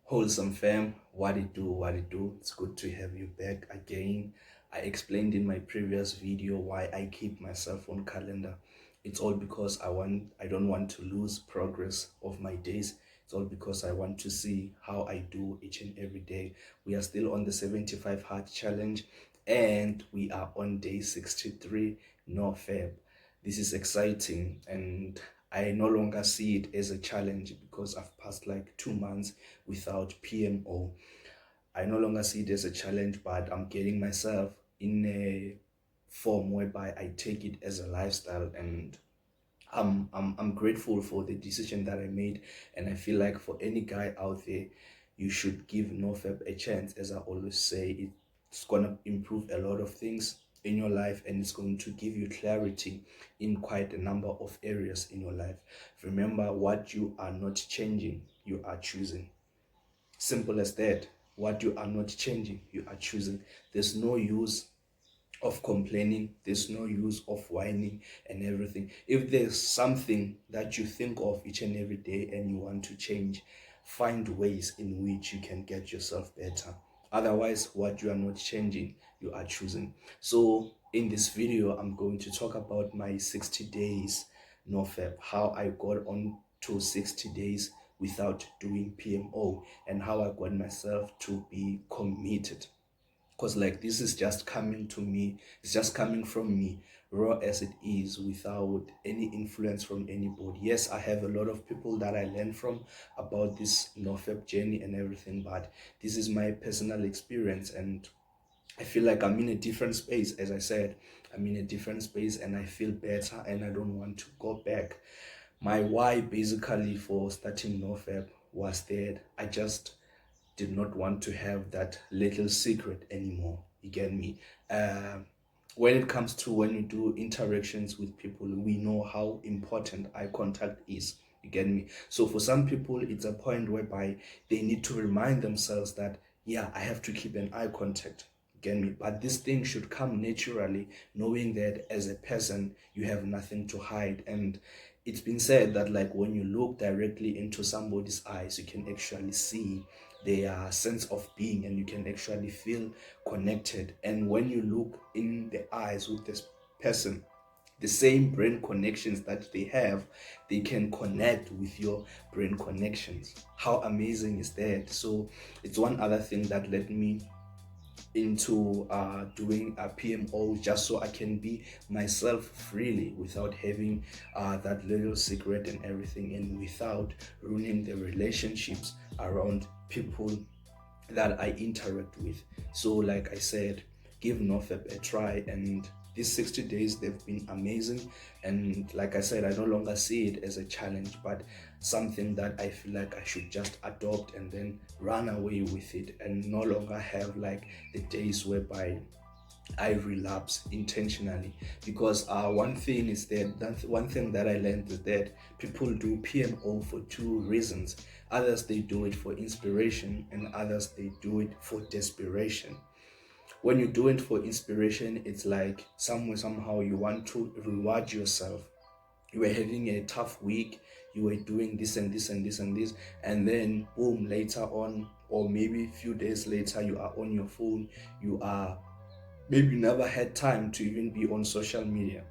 Wholesome fam, what it do? It's good to have you back again. I explained in my previous video why I keep my cell phone calendar. It's all because I don't want to lose progress of my days. It's all because I want to see how I do each and every day. We are still on the 75 hard challenge and we are on day 63 NOFAP. This is exciting and I no longer see it as a challenge because I've passed like 2 months without P.M.O. I no longer see it as a challenge, but I'm getting myself in a form whereby I take it as a lifestyle, and I'm grateful for the decision that I made. And I feel like for any guy out there, you should give NoFap a chance. As I always say, it's gonna improve a lot of things in your life, and it's going to give you clarity in quite a number of areas in your life. Remember, what you are not changing, you are choosing. Simple as that. What you are not changing, you are choosing. There's no use of complaining, there's no use of whining and everything. If there's something that you think of each and every day and you want to change, find ways in which you can get yourself better. Otherwise, what you are not changing, you are choosing. So in this video, I'm going to talk about my 60 days NoFap, how I got on to 60 days without doing P.M.O, and how I got myself to be committed, because like this is just coming to me, it's just coming from me raw as it is, without any influence from anybody. Yes, I have a lot of people that I learn from about this NoFap journey and everything, but this is my personal experience, and I feel like I'm in a different space. As I said, I'm in a different space and I feel better and I don't want to go back. My why basically for starting NoFap was that I just did not want to have that little secret anymore. You get me? When it comes to when you do interactions with people, we know how important eye contact is. You get me? So for some people, it's a point whereby they need to remind themselves that, yeah, I have to keep an eye contact. You get me? But this thing should come naturally, knowing that as a person, you have nothing to hide. And it's been said that like when you look directly into somebody's eyes, you can actually see their sense of being and you can actually feel connected. And when you look in the eyes with this person, the same brain connections that they have, they can connect with your brain connections. How amazing is that? So it's one other thing that led me into doing a P.M.O, just so I can be myself freely without having that little secret and everything, and without ruining the relationships around people that I interact with. So like I said, give NoFap a try, and these 60 days, they've been amazing. And like I said, I no longer see it as a challenge, but something that I feel like I should just adopt and then run away with it, and no longer have like the days whereby I relapse intentionally. Because one thing is that one thing that I learned is that people do P.M.O for two reasons. Others, they do it for inspiration, and others, they do it for desperation. When you do it for inspiration, it's like somehow you want to reward yourself. You were having a tough week, you were doing this and this and this and this, and then boom, later on, or maybe a few days later, you are on your phone, you are maybe never had time to even be on social media.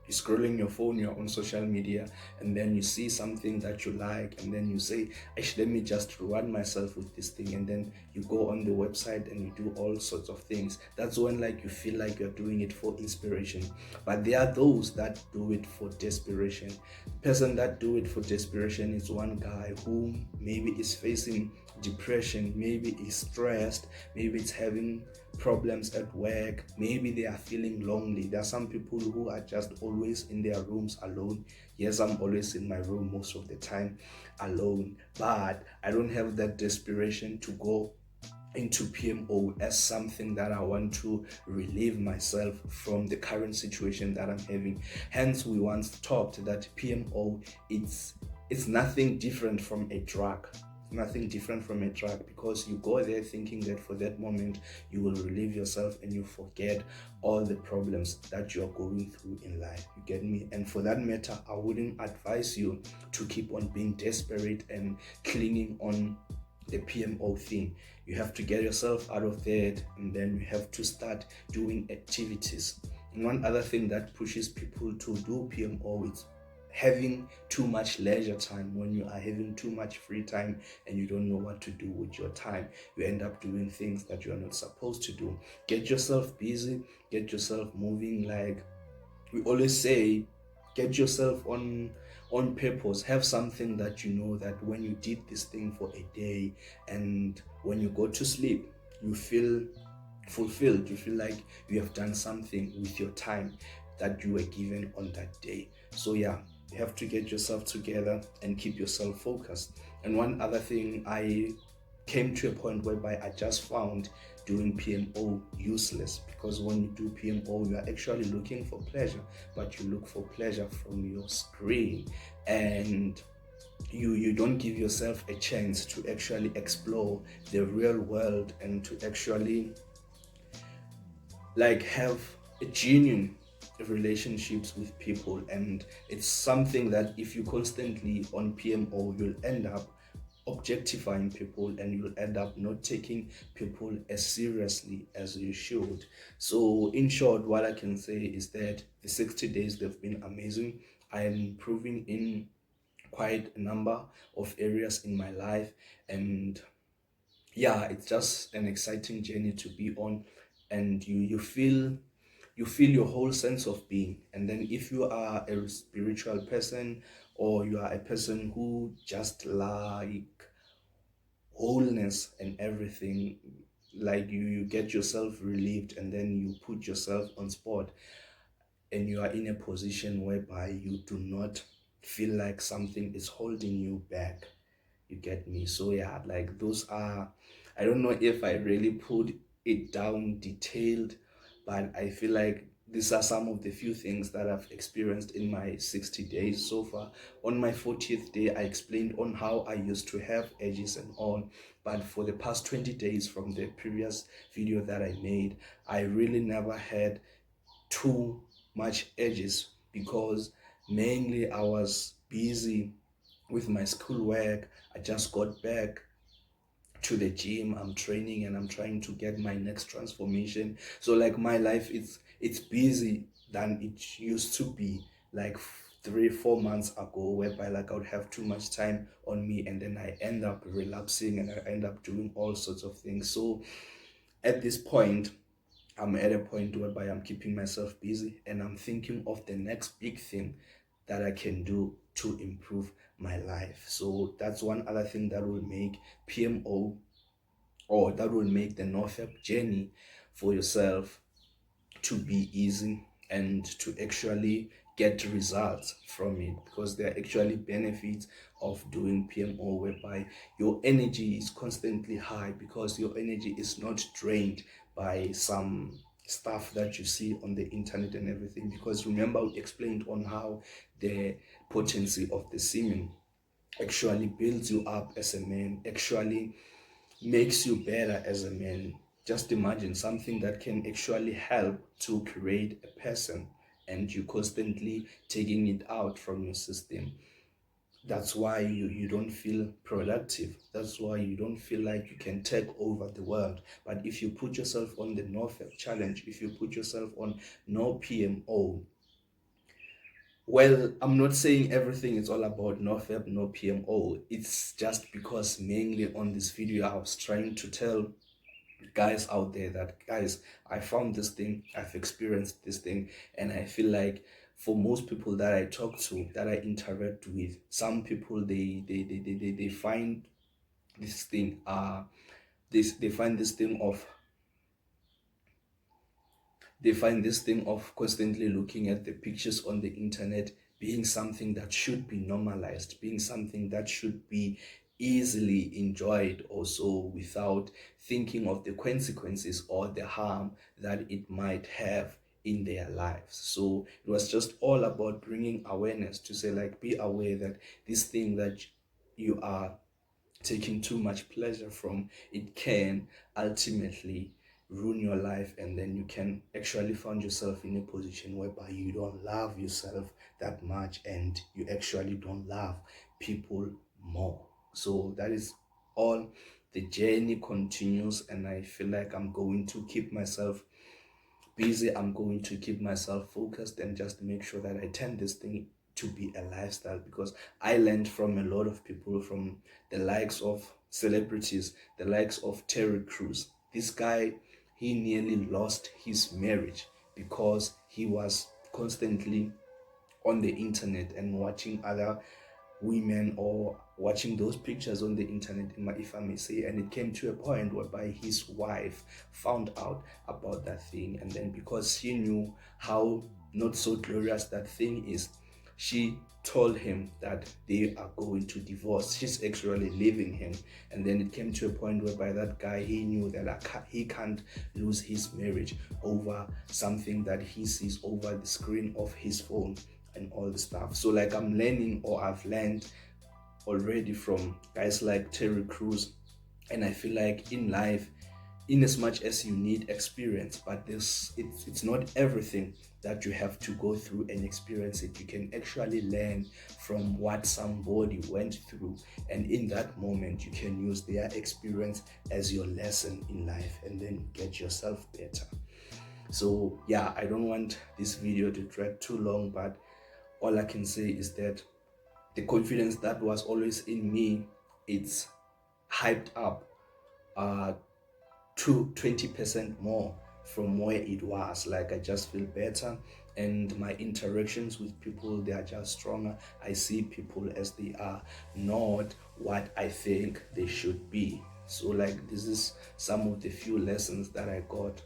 You're scrolling your phone, you're on social media, and then you see something that you like, and then you say, actually, let me just reward myself with this thing. And then you go on the website and you do all sorts of things. That's when like you feel like you're doing it for inspiration. But there are those that do it for desperation. The person that do it for desperation is one guy who maybe is facing depression, maybe is stressed, maybe it's having problems at work, maybe they are feeling lonely. There are some people who are just always in their rooms alone. Yes, I'm always in my room most of the time alone, but I don't have that desperation to go into P.M.O as something that I want to relieve myself from the current situation that I'm having. Hence, we once talked that P.M.O, it's nothing different from a drug. Nothing different from a drug, because you go there thinking that for that moment you will relieve yourself and you forget all the problems that you're going through in life. You get me? And for that matter, I wouldn't advise you to keep on being desperate and clinging on the PMO thing. You have to get yourself out of bed, and then you have to start doing activities. And one other thing that pushes people to do PMO is having too much leisure time. When you are having too much free time and you don't know what to do with your time, you end up doing things that you are not supposed to do. Get yourself busy, get yourself moving. Like we always say, get yourself on purpose. Have something that you know that when you did this thing for a day, and when you go to sleep, you feel fulfilled. You feel like you have done something with your time that you were given on that day. So yeah, you have to get yourself together and keep yourself focused. And one other thing, I came to a point whereby I just found doing PMO useless, because when you do PMO, you are actually looking for pleasure, but you look for pleasure from your screen, and you don't give yourself a chance to actually explore the real world and to actually like have a genuine relationships with people. And it's something that if you constantly on PMO, you'll end up objectifying people, and you'll end up not taking people as seriously as you should. So in short, what I can say is that the 60 days, they've been amazing. I am improving in quite a number of areas in my life, and yeah, it's just an exciting journey to be on. And you feel your whole sense of being. And then if you are a spiritual person, or you are a person who just like wholeness and everything, like you get yourself relieved, and then you put yourself on spot, and you are in a position whereby you do not feel like something is holding you back. You get me? So yeah, like those are, I don't know if I really put it down detailed, but I feel like these are some of the few things that I've experienced in my 60 days so far. On my 40th day, I explained on how I used to have edges and all, but for the past 20 days from the previous video that I made, I really never had too much edges, because mainly I was busy with my schoolwork. I just got back to the gym. I'm training and I'm trying to get my next transformation. So like my life, it's busy than it used to be like 3 4 months ago, whereby like I would have too much time on me, and then I end up relapsing and I end up doing all sorts of things. So at this point, I'm at a point whereby I'm keeping myself busy, and I'm thinking of the next big thing that I can do to improve my life. So that's one other thing that will make PMO, or that will make the NOFAP journey for yourself to be easy, and to actually get results from it, because there are actually benefits of doing PMO, whereby your energy is constantly high, because your energy is not drained by some stuff that you see on the internet and everything. Because remember, we explained on how the potency of the semen actually builds you up as a man, actually makes you better as a man. Just imagine something that can actually help to create a person, and you constantly taking it out from your system. That's why you don't feel productive. That's why you don't feel like you can take over the world. But if you put yourself on the NoFap challenge, if you put yourself on no PMO, well, I'm not saying everything is all about NoFap, no PMO. It's just because mainly on this video I was trying to tell guys out there that, guys, I found this thing, I've experienced this thing, and I feel like for most people that I talk to, that I interact with, some people they find this thing they find this thing of constantly looking at the pictures on the internet being something that should be normalized, being something that should be easily enjoyed also, without thinking of the consequences or the harm that it might have in their lives. So it was just all about bringing awareness to say, like, be aware that this thing that you are taking too much pleasure from, it can ultimately ruin your life, and then you can actually find yourself in a position whereby you don't love yourself that much, and you actually don't love people more. So that is all the journey continues, and I feel like I'm going to keep myself busy. I'm going to keep myself focused and just make sure that I turn this thing to be a lifestyle, because I learned from a lot of people, from the likes of celebrities, the likes of Terry Crews. This guy, he nearly lost his marriage because he was constantly on the internet and watching other women, or watching those pictures on the internet, if I may say. And it came to a point whereby his wife found out about that thing, and then because she knew how not so glorious that thing is, she told him that they are going to divorce. She's actually leaving him. And then it came to a point whereby that guy, he knew that he can't lose his marriage over something that he sees over the screen of his phone and all the stuff. So like, I'm learning, or I've learned already from guys like Terry Crews. And I feel like in life, in as much as you need experience, but it's not everything that you have to go through and experience it. You can actually learn from what somebody went through, and in that moment you can use their experience as your lesson in life, and then get yourself better. So yeah, I don't want this video to drag too long, but all I can say is that the confidence that was always in me, it's hyped up to 20% more from where it was. Like, I just feel better, and my interactions with people, they are just stronger. I see people as they are, not what I think they should be. So like, this is some of the few lessons that I got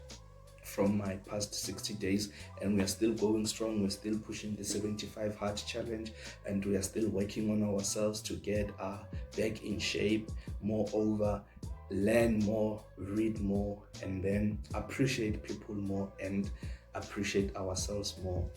from my past 60 days, and we are still going strong. We're still pushing the 75 hard challenge, and we are still working on ourselves to get back in shape. Moreover, learn more, read more, and then appreciate people more and appreciate ourselves more.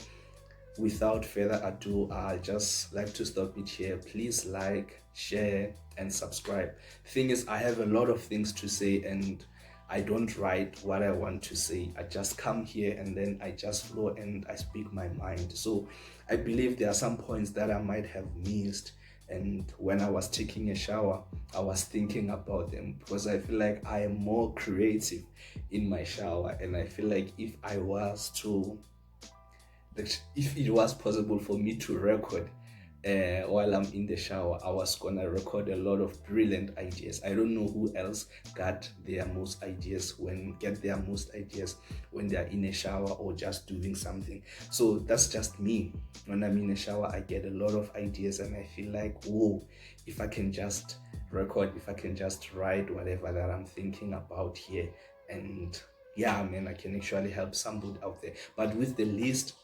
Without further ado, I just like to stop it here. Please like, share, and subscribe. Thing is, I have a lot of things to say, and I don't write what I want to say. I just come here and then I just flow and I speak my mind. So I believe there are some points that I might have missed, and when I was taking a shower, I was thinking about them, because I feel like I am more creative in my shower. And I feel like if it was possible for me to record while I'm in the shower, I was gonna record a lot of brilliant ideas. I don't know who else get their most ideas when they're in a shower or just doing something. So that's just me. When I'm in a shower, I get a lot of ideas, and I feel like, whoa, if I can just record, if I can just write whatever that I'm thinking about here, and yeah, man, I can actually help somebody out there. But with the list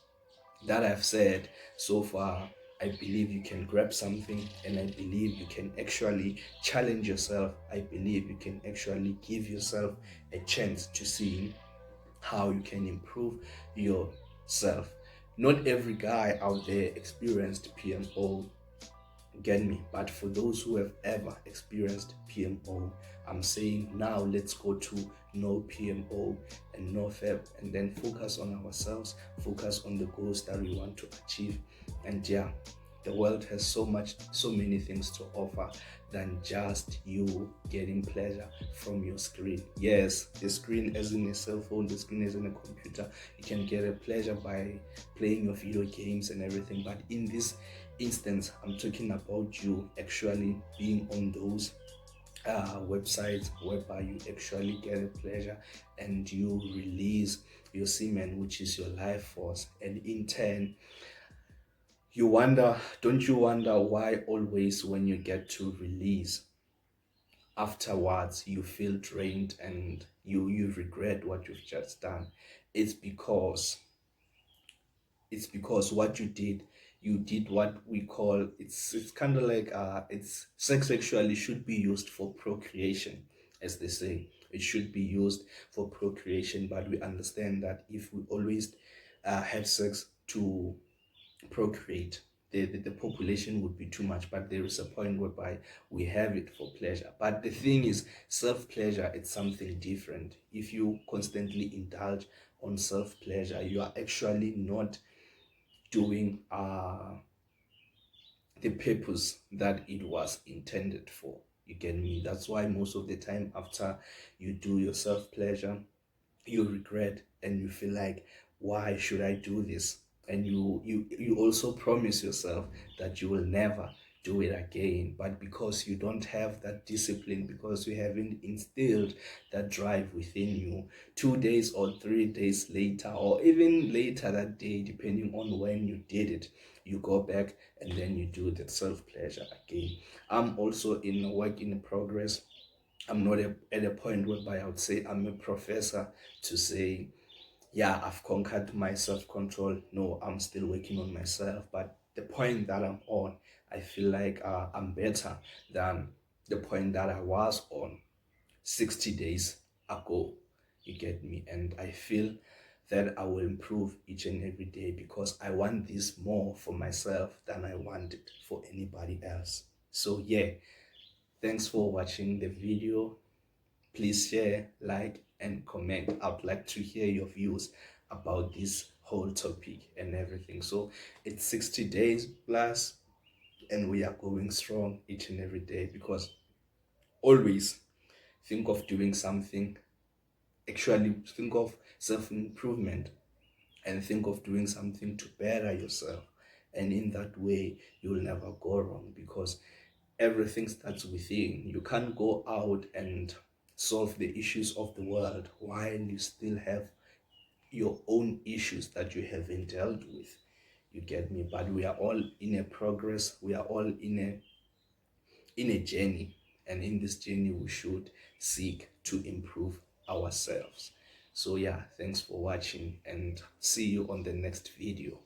that I've said so far, I believe you can grab something, and I believe you can actually challenge yourself. I believe you can actually give yourself a chance to see how you can improve yourself. Not every guy out there experienced P.M.O, get me, but for those who have ever experienced P.M.O, I'm saying now let's go to no P.M.O and NOFAP, and then focus on ourselves, focus on the goals that we want to achieve. And yeah, the world has so many things to offer than just you getting pleasure from your screen. Yes, the screen isn't a cell phone, the screen isn't a computer. You can get a pleasure by playing your video games and everything, but in this instance, I'm talking about you actually being on those websites whereby you actually get a pleasure, and you release your semen, which is your life force. And in turn, don't you wonder why always when you get to release, afterwards you feel drained and you regret what you've just done? It's because what you did what we call, it's kind of like it's sex actually should be used for procreation, as they say. It should be used for procreation, but we understand that if we always have sex to procreate, the population would be too much. But there is a point whereby we have it for pleasure. But the thing is, self-pleasure, it's something different. If you constantly indulge on self-pleasure, you are actually not doing the purpose that it was intended for. You get me? That's why most of the time after you do your self-pleasure, you regret and you feel like, why should I do this? And you also promise yourself that you will never do it again. But because you don't have that discipline, because you haven't instilled that drive within you, 2 days or 3 days later, or even later that day, depending on when you did it, you go back and then you do that self-pleasure again. I'm also in a work in progress. I'm not at a point whereby I would say I'm a professor to say, yeah, I've conquered my self-control. No, I'm still working on myself. But the point that I'm on, I feel like I'm better than the point that I was on 60 days ago. You get me? And I feel that I will improve each and every day because I want this more for myself than I want it for anybody else. So yeah, thanks for watching the video. Please share, like, and comment. I'd like to hear your views about this whole topic and everything. So it's 60 days plus, and we are going strong each and every day because always think of doing something, actually think of self-improvement and think of doing something to better yourself. And in that way, you'll never go wrong because everything starts within. You can't go out and solve the issues of the world while you still have your own issues that you haven't dealt with. You get me? But we are all in a progress. We are all in a journey. And in this journey, we should seek to improve ourselves. So yeah, thanks for watching and see you on the next video.